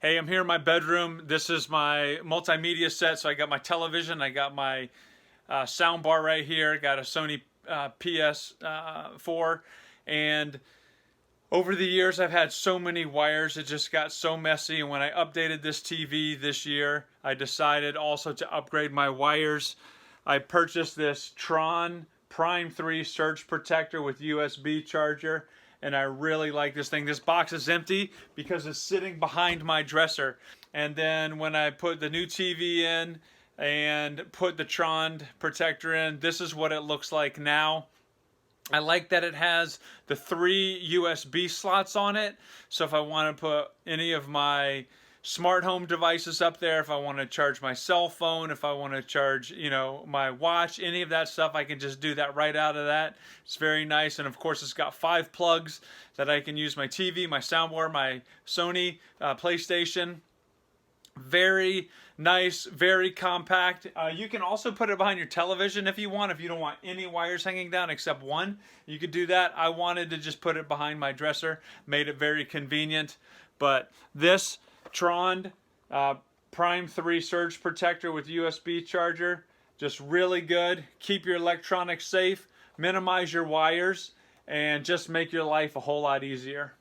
Hey, I'm here in my bedroom. This is my multimedia set. So I got my television, I got my sound bar right here, got a Sony PS4, and over the years I've had so many wires, it just got so messy. And when I updated this TV this year, I decided also to upgrade my wires. I purchased this Trond Prime 3 surge protector with USB charger, and I really like this thing. This box is empty because it's sitting behind my dresser. And then when I put the new TV in and put the Trond protector in, this is what it looks like now. I like that it has the 3 USB slots on it. So if I want to put any of my smart home devices up there, if I want to charge my cell phone, if I want to charge, my watch, any of that stuff, I can just do that right out of that. It's very nice. And of course, it's got 5 plugs that I can use my TV, my soundbar, my Sony PlayStation. Very nice, very compact. You can also put it behind your television if you want. If you don't want any wires hanging down except one, you could do that. I wanted to just put it behind my dresser, made it very convenient. But this Trond Prime 3 surge protector with USB charger, just really good. Keep your electronics safe, minimize your wires, and just make your life a whole lot easier.